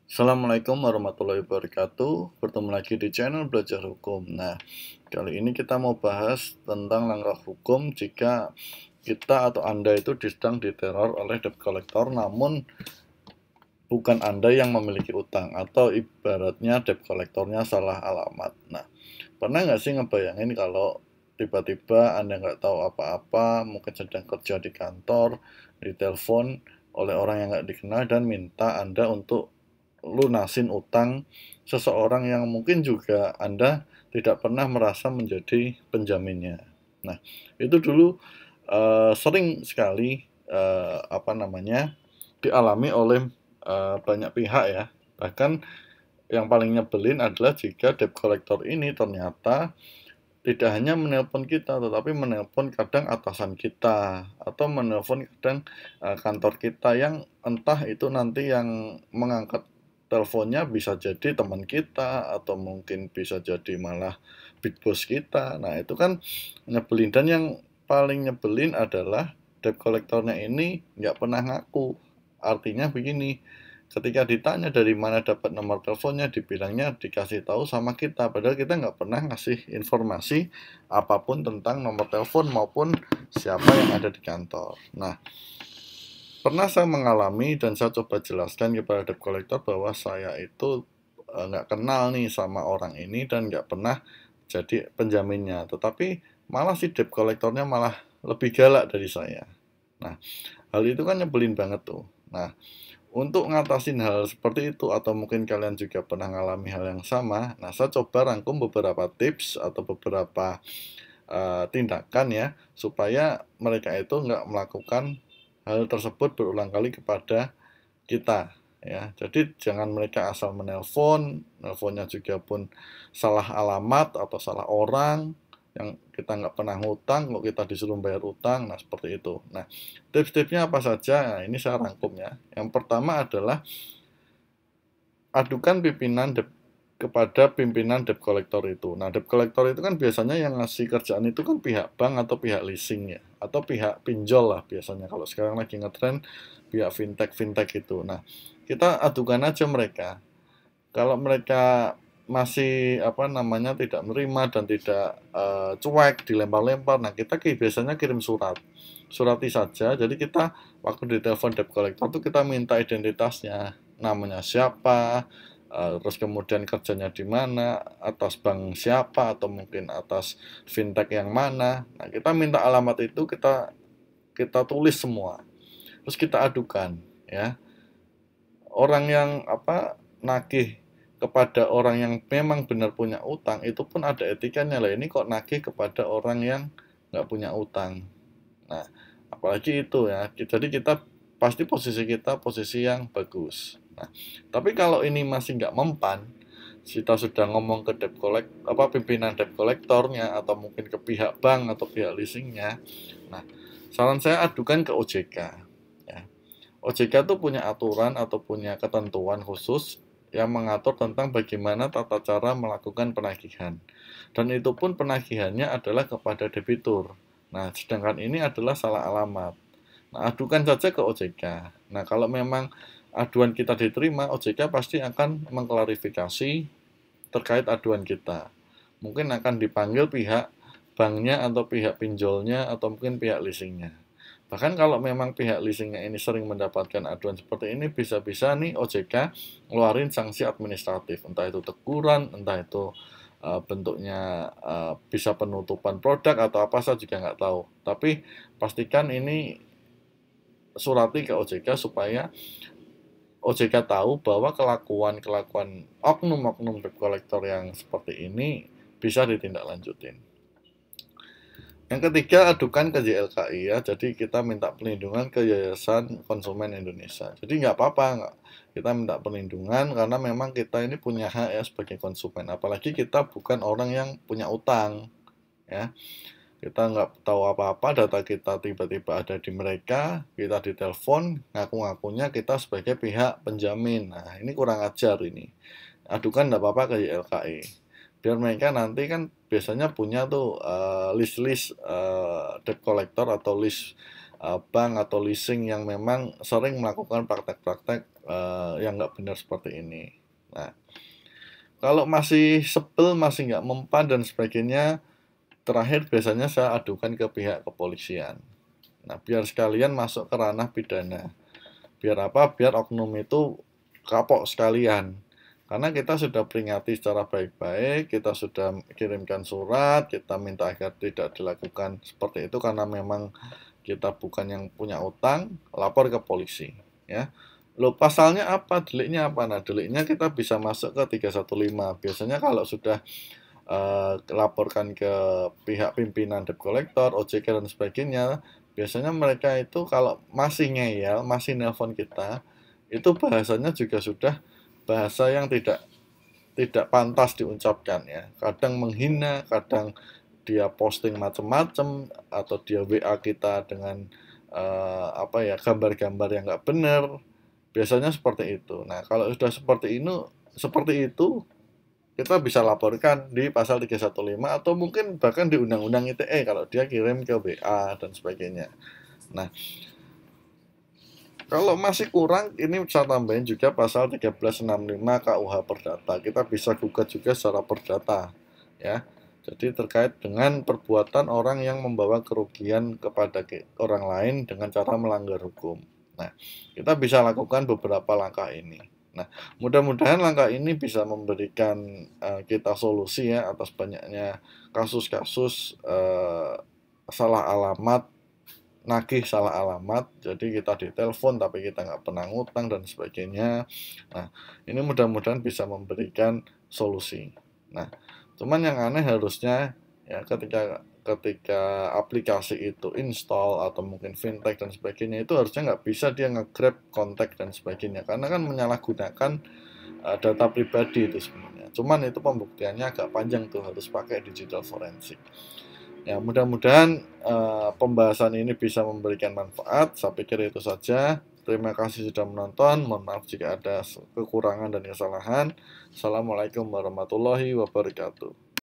Assalamualaikum warahmatullahi wabarakatuh. Bertemu lagi di channel Belajar Hukum. Nah, kali ini kita mau bahas tentang langkah hukum jika kita atau Anda itu sedang diteror oleh debt collector, namun bukan Anda yang memiliki utang, atau ibaratnya debt collectornya salah alamat. Nah, pernah nggak sih ngebayangin kalau tiba-tiba Anda nggak tahu apa-apa, mungkin sedang kerja di kantor, ditelepon oleh orang yang nggak dikenal dan minta Anda untuk lunasin utang seseorang yang mungkin juga Anda tidak pernah merasa menjadi penjaminnya. Nah, itu dulu sering sekali dialami oleh banyak pihak ya. Bahkan yang paling nyebelin adalah jika debt collector ini ternyata tidak hanya menelpon kita, tetapi menelpon kadang atasan kita, atau menelpon kadang kantor kita yang entah itu nanti yang mengangkat teleponnya bisa jadi teman kita, atau mungkin bisa jadi malah big boss kita. Nah, itu kan nyebelin, dan yang paling nyebelin adalah debt collectornya ini nggak pernah ngaku. Artinya begini, ketika ditanya dari mana dapat nomor teleponnya, dibilangnya dikasih tahu sama kita, padahal kita nggak pernah ngasih informasi apapun tentang nomor telepon maupun siapa yang ada di kantor. Nah, pernah saya mengalami dan saya coba jelaskan kepada debt collector bahwa saya itu nggak kenal nih sama orang ini dan nggak pernah jadi penjaminnya. Tetapi malah si debt collectornya malah lebih galak dari saya. Nah, hal itu kan nyebelin banget tuh. Nah, untuk ngatasin hal seperti itu, atau mungkin kalian juga pernah ngalami hal yang sama, nah saya coba rangkum beberapa tips atau beberapa tindakan ya, supaya mereka itu nggak melakukan hal tersebut berulang kali kepada kita ya. Jadi jangan mereka asal menelpon, nelponnya juga pun salah alamat atau salah orang, yang kita nggak pernah ngutang, kok kita disuruh bayar utang, nah seperti itu. Nah, tips-tipsnya apa saja? Nah, ini saya rangkum ya. Yang pertama adalah adukan kepada pimpinan debt collector itu. Nah, debt collector itu kan biasanya yang ngasih kerjaan itu kan pihak bank atau pihak leasing ya, atau pihak pinjol lah biasanya. Kalau sekarang lagi ngetren pihak fintech itu. Nah, kita adukan aja mereka. Kalau mereka masih tidak menerima dan tidak cuek, dilempar-lempar, nah kita biasanya kirim surat, surati saja. Jadi kita waktu ditelepon debt collector tuh kita minta identitasnya, namanya siapa, terus kemudian kerjanya di mana, atas bank siapa, atau mungkin atas fintech yang mana. Nah, kita minta alamat itu, kita kita tulis semua, terus kita adukan ya. Orang yang nagih kepada orang yang memang benar punya utang itu pun ada etikanya lah. Ini kok nagih kepada orang yang nggak punya utang. Nah, apalagi itu ya. Jadi kita pasti posisi kita posisi yang bagus. Nah, tapi kalau ini masih nggak mempan, kita sudah ngomong ke pimpinan debt kolektornya, atau mungkin ke pihak bank atau pihak leasingnya. Nah, saran saya adukan ke OJK. Ya. OJK tuh punya aturan atau punya ketentuan khusus yang mengatur tentang bagaimana tata cara melakukan penagihan. Dan itu pun penagihannya adalah kepada debitur. Nah, sedangkan ini adalah salah alamat. Nah, adukan saja ke OJK. Nah, kalau memang aduan kita diterima, OJK pasti akan mengklarifikasi terkait aduan kita. Mungkin akan dipanggil pihak banknya atau pihak pinjolnya atau mungkin pihak leasingnya. Bahkan kalau memang pihak leasingnya ini sering mendapatkan aduan seperti ini, bisa-bisa nih OJK ngeluarin sanksi administratif, entah itu teguran, entah itu bentuknya bisa penutupan produk atau apa, saya juga nggak tahu. Tapi pastikan ini surati ke OJK supaya OJK tahu bahwa kelakuan-kelakuan oknum-oknum debt collector yang seperti ini bisa ditindaklanjutin. Yang ketiga, adukan ke YLKI ya. Jadi kita minta perlindungan ke Yayasan Konsumen Indonesia. Jadi nggak apa-apa, nggak. Kita minta perlindungan karena memang kita ini punya hak ya sebagai konsumen. Apalagi kita bukan orang yang punya utang ya. Kita nggak tahu apa-apa, data kita tiba-tiba ada di mereka, kita ditelepon, ngaku-ngakunya kita sebagai pihak penjamin. Nah, ini kurang ajar ini. Adukan nggak apa-apa ke YLKI. Biar mereka nanti kan biasanya punya tuh list-list debt collector atau list bank atau leasing yang memang sering melakukan praktek-praktek yang nggak benar seperti ini. Nah, kalau masih sebel, masih nggak mempan dan sebagainya, terakhir biasanya saya adukan ke pihak kepolisian. Nah, biar sekalian masuk ke ranah pidana. Biar apa? Biar oknum itu kapok sekalian. Karena kita sudah peringati secara baik-baik, kita sudah kirimkan surat, kita minta agar tidak dilakukan seperti itu karena memang kita bukan yang punya utang, lapor ke polisi. Ya, lo pasalnya apa? Deliknya apa? Nah, deliknya kita bisa masuk ke 315. Biasanya kalau sudah laporkan ke pihak pimpinan debt collector, OJK dan sebagainya, biasanya mereka itu kalau masih ngeyel, masih nelpon kita, itu bahasanya juga sudah bahasa yang tidak pantas diucapkan ya. Kadang menghina, kadang dia posting macam-macam atau dia WA kita dengan apa ya, gambar-gambar yang nggak benar. Biasanya seperti itu. Nah, kalau sudah seperti itu kita bisa laporkan di pasal 315 atau mungkin bahkan di Undang-Undang ITE kalau dia kirim ke WA dan sebagainya. Nah, kalau masih kurang, ini saya tambahin juga pasal 1365 KUH Perdata. Kita bisa gugat juga secara perdata, ya. Jadi terkait dengan perbuatan orang yang membawa kerugian kepada orang lain dengan cara melanggar hukum. Nah, kita bisa lakukan beberapa langkah ini. Nah, mudah-mudahan langkah ini bisa memberikan kita solusi ya atas banyaknya kasus-kasus salah alamat, nagih salah alamat, jadi kita ditelepon tapi kita nggak pernah ngutang dan sebagainya. Nah, ini mudah-mudahan bisa memberikan solusi. Nah, cuman yang aneh harusnya ya ketika ketika aplikasi itu install atau mungkin fintech dan sebagainya itu harusnya nggak bisa dia nge-grab kontak dan sebagainya karena kan menyalahgunakan data pribadi itu sebenarnya. Cuman itu pembuktiannya agak panjang tuh harus pakai digital forensik. Ya, mudah-mudahan pembahasan ini bisa memberikan manfaat. Saya pikir itu saja. Terima kasih sudah menonton. Mohon maaf jika ada kekurangan dan kesalahan. Assalamualaikum warahmatullahi wabarakatuh.